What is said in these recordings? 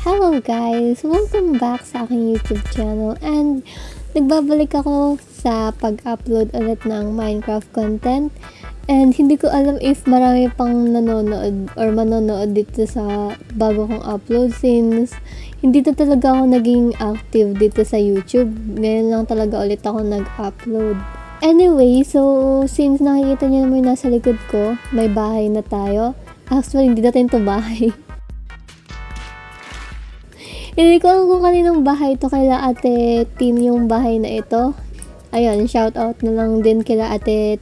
Hello guys! Welcome back sa aking YouTube channel and nagbabalik ako sa pag-upload ulit ng Minecraft content and hindi ko alam if marami pang nanonood or manonood dito sa bago kong upload since hindi na talaga ako naging active dito sa YouTube. Ngayon lang talaga ulit ako nag-upload. Anyway, so since nakikita niyo naman yung nasa likod ko, may bahay na tayo. Actually, hindi natin to bahay. Hindi ko alam kung kaninong bahay ito. Kaila Ate Tin yung bahay na ito. Ayun, shout out na lang din kila Ate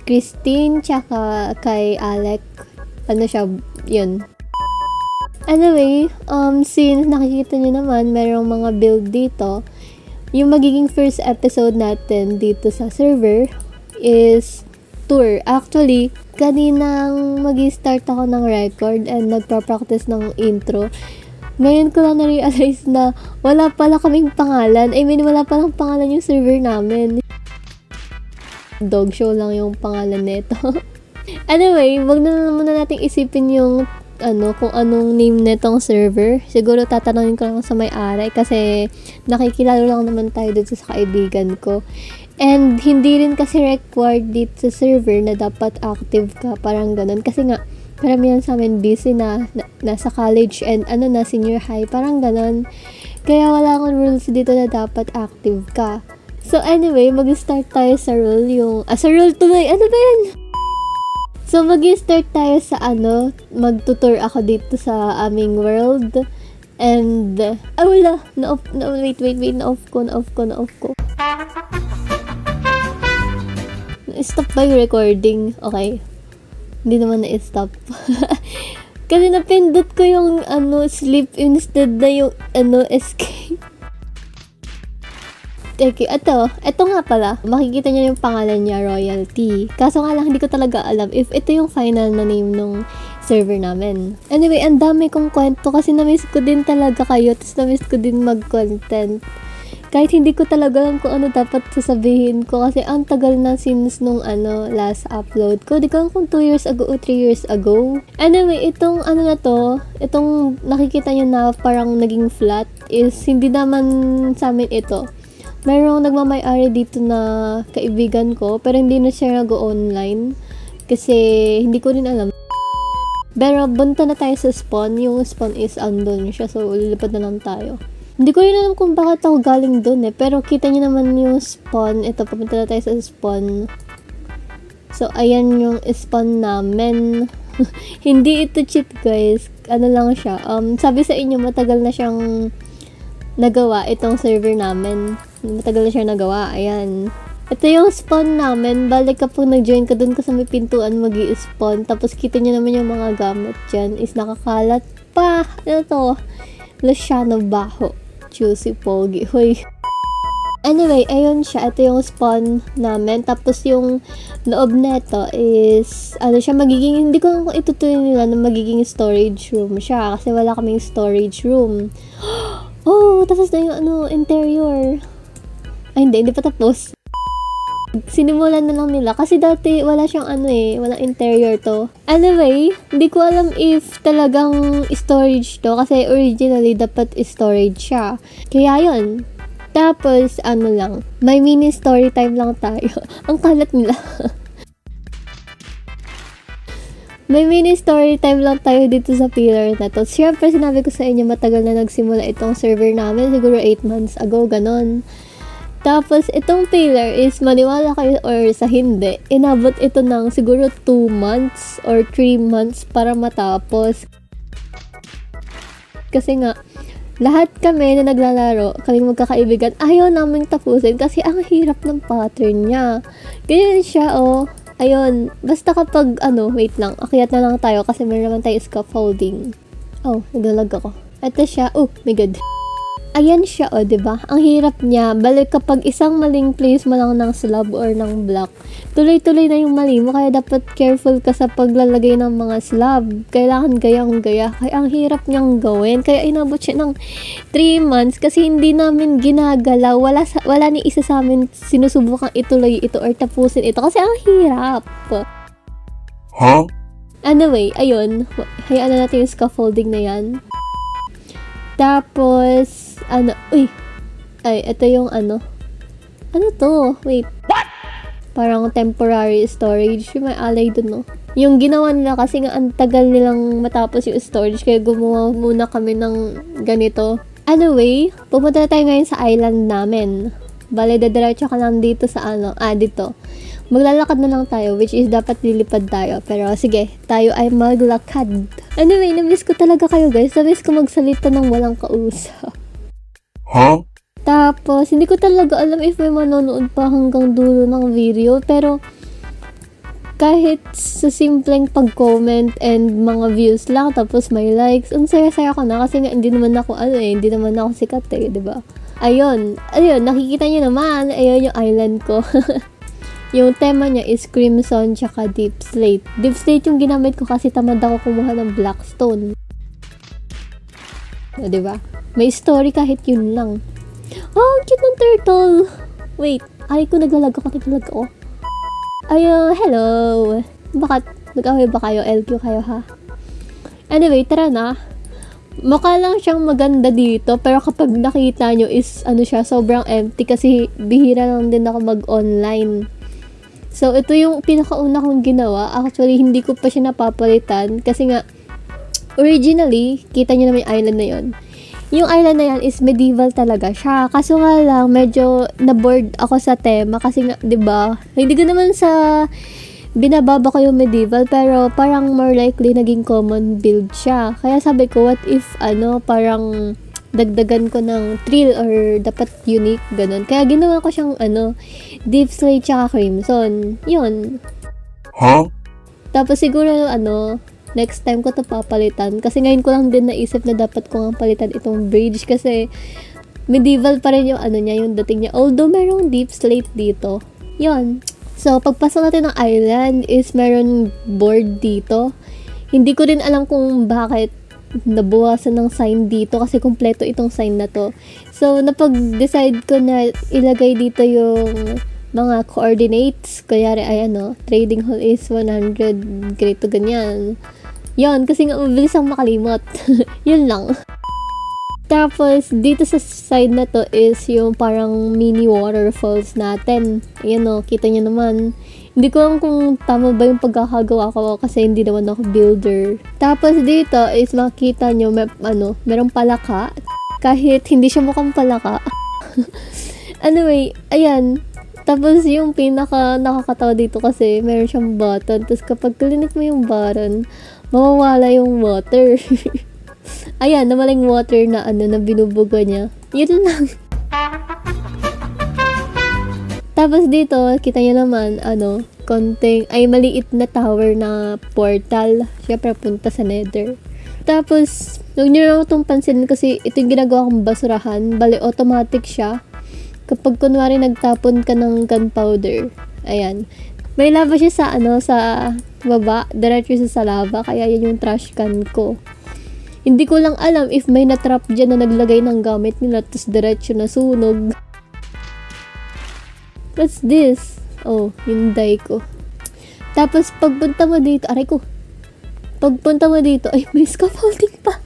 Christine tsaka kay Alec. Ano siya, yun. Anyway, since nakikita nyo naman, merong mga build dito. Yung magiging first episode natin dito sa server is tour. Actually, kaninang mag-start ako ng record and nagpa-practice ng intro. Ngayon ko lang na-realize na wala pala kaming pangalan. I mean, wala palang pangalan yung server namin. Dog show lang yung pangalan nito. Anyway, wag na muna nating isipin yung kung anong name netong server. Siguro tatanungin ko lang sa may-ari kasi nakikilala lang naman tayo dito sa kaibigan ko. And hindi rin kasi required dito sa server na dapat active ka. Parang ganun. Kasi nga, karamihan sa amin busy na nasa college and na senior high, parang ganon. Kaya wala akong rules dito na dapat active ka. So anyway, mag-start tayo sa rule sa rule tuloy, ano ba yan? So mag-start tayo sa magtutur ako dito sa aming world. And, wala, wait, na-off ko. Stop ba yung recording? Okay. Hindi naman na-stop. Kasi napindot ko yung sleep instead na yung escape. Teka, ito nga pala. Makikita niyo yung pangalan niya, Royalty. Kaso nga lang, hindi ko talaga alam if ito yung final na name nung server namin. Anyway, ang dami kong kwento kasi na-miss ko din talaga kayo. Tapos na-miss ko din mag-content. Kahit hindi ko talaga alam kung ano dapat sasabihin ko kasi ang tagal na since nung last upload ko. Di ko alam kung 2 years ago o 3 years ago. Anyway, itong itong nakikita nyo na parang naging flat is hindi naman sa amin ito. Merong nagmamay-ari dito na kaibigan ko pero hindi na siya nag-online kasi hindi ko rin alam. Pero bunta na tayo sa spawn. Yung spawn is andun siya so lilipad na lang tayo. Hindi ko rin alam kung bakit ako galing dun pero kita niyo naman yung spawn. Ito, papunta na tayo sa spawn. So, ayan yung spawn namin. Hindi ito cheat, guys. Lang siya. Sabi sa inyo, matagal na siyang nagawa itong server namin. Matagal na siya nagawa. Ayan. Ito yung spawn namin. Balik kapag nag-join ka dun ka sa may pintuan, mag-i-spawn. Tapos, kita niyo naman yung mga gamit dyan. Is nakakalat pa. Ano to? Luciano Baho. Juicy Pogi. Hoy. Anyway, ayun siya. Ito yung spawn namin. Tapos yung loob neto is, siya magiging, hindi ko kung itutuloy nila na magiging storage room siya. Kasi wala kaming storage room. Oh, tapos na yung interior. Ay, hindi pa tapos. Sinimulan na lang nila. Kasi dati, wala siyang walang interior to. Anyway, hindi ko alam if talagang storage to. Kasi originally, dapat storage siya. Kaya yun. Tapos, lang. May mini story time lang tayo. Ang kalat nila. May mini story time lang tayo dito sa pillar na to. Siyempre, sinabi ko sa inyo, matagal na nagsimula itong server namin. Siguro 8 months ago, ganon. Tapos, itong pillar is, maniwala kayo or sa hindi, inabot ito ng siguro 2 months or 3 months para matapos. Kasi nga, lahat kami na naglalaro, kaming magkakaibigan, ayaw namin tapusin kasi ang hirap ng pattern niya. Ganyan siya, Ayun, basta kapag, wait lang, akyat na lang tayo kasi meron naman tayo scaffolding. Oh, naglalag ako. Ito siya, oh my god. Ayan siya, diba? Ang hirap niya. Balik kapag isang maling place mo lang ng slab or ng block, tuloy-tuloy na yung mali mo. Kaya dapat careful ka sa paglalagay ng mga slab. Kailangan gayang-gaya. Kaya ang hirap niyang gawin. Kaya inabot siya ng 3 months kasi hindi namin ginagalaw. Wala ni isa sa amin sinusubukang ituloy ito or tapusin ito. Kasi ang hirap. Huh? Anyway, ayun. Hayaan na natin yung scaffolding na yan. Tapos, uy, ay, ito yung ano to? Wait. Parang temporary storage. May alay dun, no? Yung ginawa nila kasi nga ang tagal nilang matapos yung storage kaya gumawa muna kami ng ganito. Anyway, pumunta na tayo ngayon sa island namin. Bale, dadiretso ka lang dito sa dito. Maglalakad na lang tayo, which is dapat lilipad tayo. Pero sige, tayo ay maglakad. Anyway, namiss ko talaga kayo guys. Namiss ko magsalita ng walang kausap. Huh? Tapos, hindi ko talaga alam if may manonood pa hanggang dulo ng video. Pero, kahit sa simpleng pag-comment and mga views lang, tapos may likes, ang saya-saya ko na kasi nga hindi naman ako hindi naman ako sikat diba? Ayun, nakikita niyo naman, ayun yung island ko. Yung tema niya is Crimson tsaka Deep Slate. Deep Slate yung ginamit ko kasi tamad ako kumuha ng Blackstone. Diba? May story kahit yun lang. Oh, cute ng turtle! Wait, ay ko naglalag ako. Hello! Bakit? Nag-away ba kayo? LQ kayo ha? Anyway, tara na. Mukha lang siyang maganda dito, pero kapag nakita nyo is, siya, sobrang empty kasi bihira lang din ako mag-online. So, ito yung pinakauna kong ginawa. Actually, hindi ko pa siya napapalitan kasi nga, originally, kita nyo naman yung island na yon. Yung island na yan is medieval talaga siya. Kaso nga lang, medyo na-bored ako sa tema kasi nga, 'di ba? Hindi ko naman sa binababa ko yung medieval, pero parang more likely naging common build siya. Kaya sabi ko, what if parang dagdagan ko ng thrill or dapat unique, ganun. Kaya ginawa ko siyang Deep Slate tsaka Crimson. Yun. Huh? Tapos siguro next time ko to papalitan. Kasi ngayon ko lang din naisip na dapat ko nga palitan itong bridge. Kasi medieval pa rin yung niya, yung dating niya. Although merong Deep Slate dito. Yun. So, pagpasok natin ng island is meron board dito. Hindi ko rin alam kung bakit nabuwasan ng sign dito kasi kumpleto itong sign na to. So, napag-decide ko na ilagay dito yung mga coordinates. Kayari ay trading hall is 100 grade to ganyan. Yun, kasi nga mabilis ang makalimot. Yun lang. Tapos, dito sa side na to is yung parang mini waterfalls natin. Ayan kita nyo naman. Hindi ko alam kung tama ba yung pagkakagawa ko kasi hindi naman ako builder. Tapos dito is makita nyo merong palaka. Kahit hindi siya mukhang palaka. Anyway, ayan. Tapos yung pinaka nakakatawa dito kasi meron siyang button. Tapos kapag klinik mo yung button, mawawala yung water. Ayan, namaling water na na binubuga niya. Yun lang. Tapos dito, kita nyo naman, maliit na tower na portal. Siyempre, punta sa nether. Tapos, huwag nyo lang itong pansinin kasi ito yung ginagawa kong basurahan. Bale, automatic siya. Kapag kunwari nagtapon ka ng gunpowder, ayan. May lava siya sa baba, diretso siya sa lava, kaya yan yung trash can ko. Hindi ko lang alam if may natrap dyan na naglagay ng gamit nila, tapos diretso na sunog. What's this? Oh, yung dye ko. Tapos, pagpunta mo dito, pagpunta mo dito, ay, may scaffolding pa.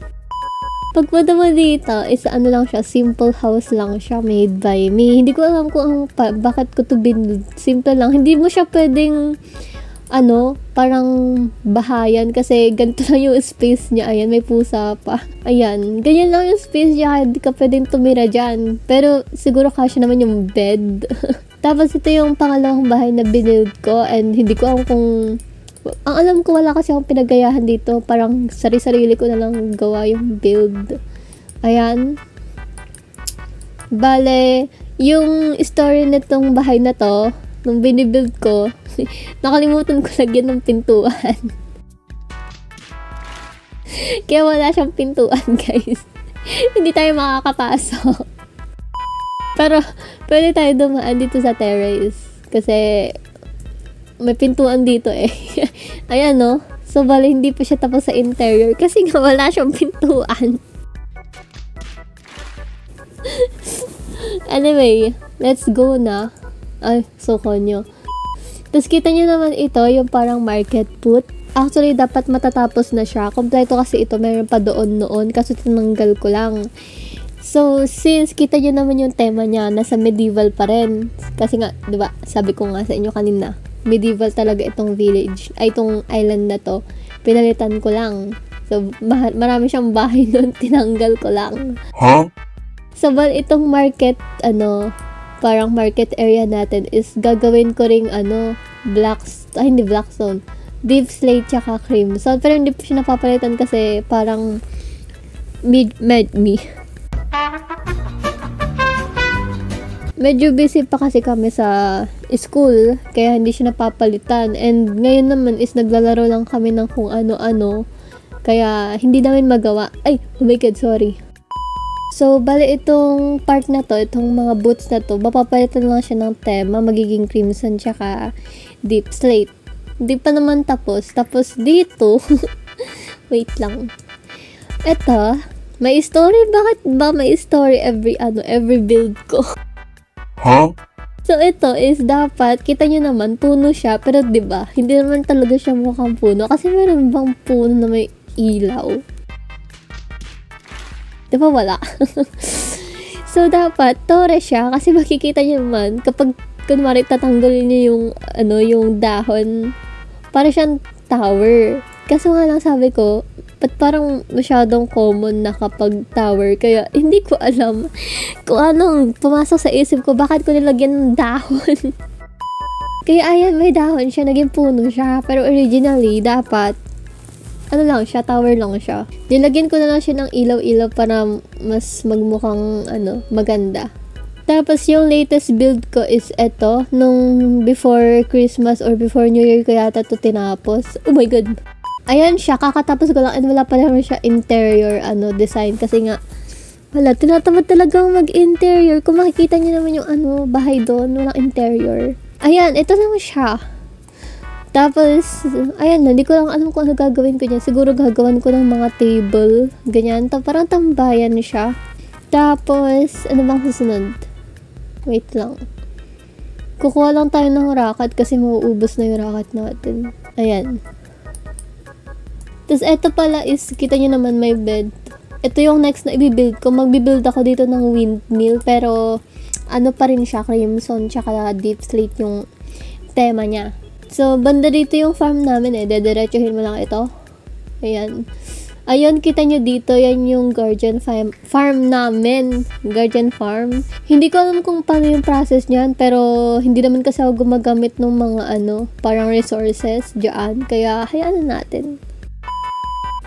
Pagpunta mo dito, is lang siya, simple house lang siya, made by me. Hindi ko alam kung bakit ko to binuild. Simple lang. Hindi mo siya pwedeng, parang bahayan kasi ganito lang yung space niya. Ayan, may pusa pa. Ayan, ganyan lang yung space niya. Hindi ka pwedeng tumira dyan. Pero, siguro kasya naman yung bed. Tapos, ito yung pangalawang bahay na binuild ko and hindi ko alam kung ang alam ko wala kasi akong pinagayahan dito. Parang sarili-sarili ko na lang gawa yung build. Ayan. Bale, yung story nitong bahay na to, nung binibuild ko, nakalimutan ko lagyan ng pintuan. Kaya wala siyang pintuan, guys. Hindi tayo makakapasok. Pero, pwede tayo dumaan dito sa terrace. Kasi, may pintuan dito Ayan So, bale, hindi pa siya tapos sa interior kasi nga wala siyang pintuan. Anyway, let's go na. Ay, so konyo. Tapos kita nyo naman ito, yung parang market put. Actually, dapat matatapos na siya. Kompleto kasi ito, meron pa doon noon, kaso tinanggal ko lang. So, since kita nyo naman yung tema niya, nasa medieval pa rin. Kasi nga, di ba, sabi ko nga sa inyo kanina, medieval talaga itong village, ay itong island na to. Pinalitan ko lang. So, marami siyang bahay doon, tinanggal ko lang. Huh? So, itong market, parang market area natin is gagawin ko ring, hindi Blackstone, Deep Slate tsaka Crimson. Pero hindi pa siya napapalitan kasi parang medyo busy pa kasi kami sa school, kaya hindi siya napapalitan. And ngayon naman is naglalaro lang kami ng kung ano-ano, kaya hindi namin magawa. Ay, oh my god, sorry. So, itong part na to, itong mga boots na to, mapapalitan lang siya ng tema, magiging Crimson tsaka Deep Slate. Hindi pa naman tapos. Tapos dito, wait lang. Ito, may story. Bakit ba may story every build ko? Huh? So, ito is dapat, kita nyo naman, puno siya, pero 'di ba hindi naman talaga siya mukhang puno. Kasi meron bang puno na may ilaw? Diba wala? So, dapat, tore siya. Kasi makikita niyo naman, kapag, kunwari, tatanggalin niyo yung dahon, para siyang tower. Kaso nga lang sabi ko, ba't parang masyadong common na kapag tower? Kaya, hindi ko alam kung anong pumasok sa isip ko, bakit ko nilagyan ng dahon. Kaya, ayan, may dahon siya, naging puno siya. Pero originally, dapat, tower lang siya. Nilagyan ko na lang siya ng ilaw-ilaw para mas magmukhang, maganda. Tapos, yung latest build ko is eto. Nung before Christmas or before New Year ko yata ito tinapos. Oh my god. Ayan siya, kakatapos ko lang and wala pa naman siya interior, design. Kasi nga, tinatamad talagang mag-interior. Kung makikita niyo naman yung, bahay doon, walang interior. Ayan, ito naman siya. Tapos, ayan, hindi ko lang alam kung ano gagawin ko niyan. Siguro gagawin ko ng mga table. Ganyan. Parang tambayan siya. Tapos, ano bang susunod? Wait lang. Kukuha lang tayo ng racket kasi mauubos na yung racket natin. Ayan. Tapos, eto pala is, kita nyo naman may bed. Ito yung next na i-build ko. Magbi-build ako dito ng windmill. Pero, pa rin siya, Crimson, tsaka Deep Slate yung tema niya. So, banda dito yung farm namin Dediretsuhin mo lang ito. Ayan. Ayun, kita nyo dito, yan yung guardian farm namin. Guardian farm. Hindi ko alam kung paano yung process niyan, pero hindi naman kasi ako gumagamit ng mga parang resources dyan. Kaya, hayaan na natin.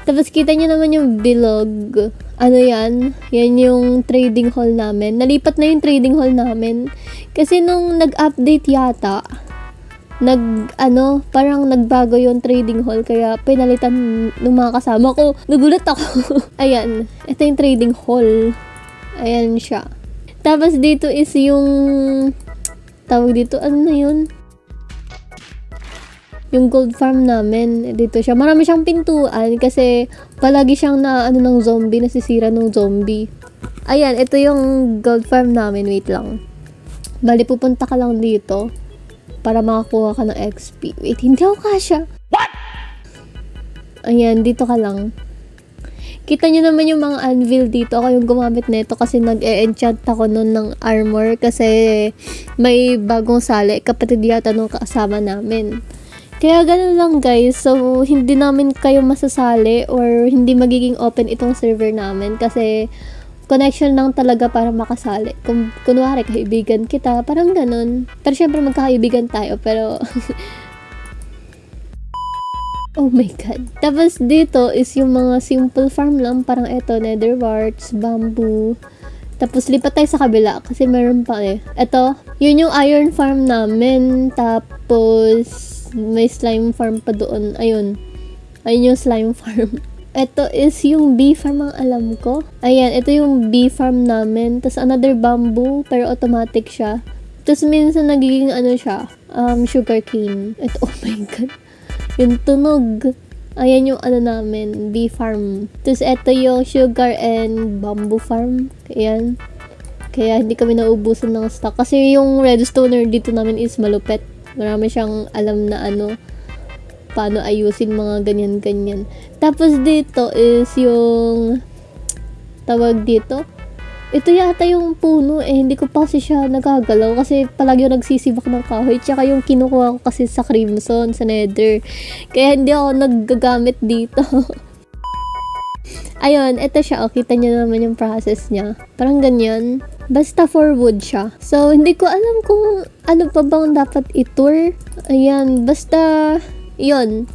Tapos, kita nyo naman yung bilog. Yan? Yan yung trading hall namin. Nalipat na yung trading hall namin. Kasi nung nag-update yata, parang nagbago yung trading hall, kaya pinalitan ng mga kasama ko. Nagulat ako. Ayan, ito yung trading hall. Ayan siya. Tapos dito is yung tawag dito, yun? Yung gold farm namin. Dito siya. Marami siyang pintuan kasi palagi siyang ng zombie, nasisira ng zombie. Ayan, ito yung gold farm namin. Wait lang. Bali, pupunta ka lang dito para makakuha ka ng XP. Wait, hindi ako kasya. What? Ayan, dito ka lang. Kita nyo naman yung mga anvil dito. Ako yung gumamit nito kasi nag-e-enchant ako nun ng armor kasi may bagong sali. Kapatid yata nung kasama namin. Kaya ganun lang guys. So, hindi namin kayo masasali or hindi magiging open itong server namin kasi connection lang talaga para makasali. Kung kunwari kaibigan kita, parang ganun. Pero syempre magkakaibigan tayo, pero oh my god. Tapos dito is yung mga simple farm lang, parang eto, nether warts, bamboo. Tapos lipat tayo sa kabila kasi meron pa Eto, yun yung iron farm namin. Tapos may slime farm pa doon. Ayun yung slime farm. Ito is yung bee farm ang alam ko. Ayan, ito yung bee farm namin. Tapos another bamboo, pero automatic siya. Tapos minsan nagiging siya, sugar cane. Ito, oh my god. Yung tunog. Ayan yung namin, bee farm. Tapos ito yung sugar and bamboo farm. Ayan. Kaya hindi kami naubusan ng stock. Kasi yung redstoner dito namin is malupet. Marami siyang alam na paano ayusin mga ganyan-ganyan. Tapos dito is yung tawag dito. Ito yata yung puno hindi ko pa kasi siya nagagalaw kasi palagi yung nagsisibak ng kahoy. Tsaka yung kinukuha ko kasi sa Crimson, sa Nether. Kaya hindi ako naggagamit dito. Ayun, ito siya. Kita niyo naman yung process niya. Parang ganyan. Basta for wood siya. So, hindi ko alam kung ano pa bang dapat i-tour. Ayan, basta yun.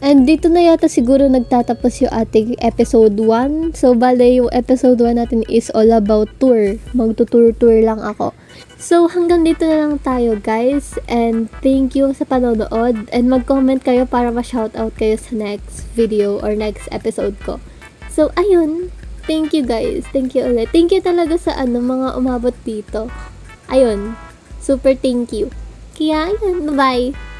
And dito na yata siguro nagtatapos yung ating episode 1. So, bale yung episode 1 natin is all about tour. Magtutour-tour lang ako. So, hanggang dito na lang tayo guys. And thank you sa panonood. And mag-comment kayo para ma-shoutout kayo sa next video or next episode ko. So, ayun. Thank you guys. Thank you ulit. Thank you talaga sa mga umabot dito. Ayun. Super thank you. Kaya, ayun. Bye-bye.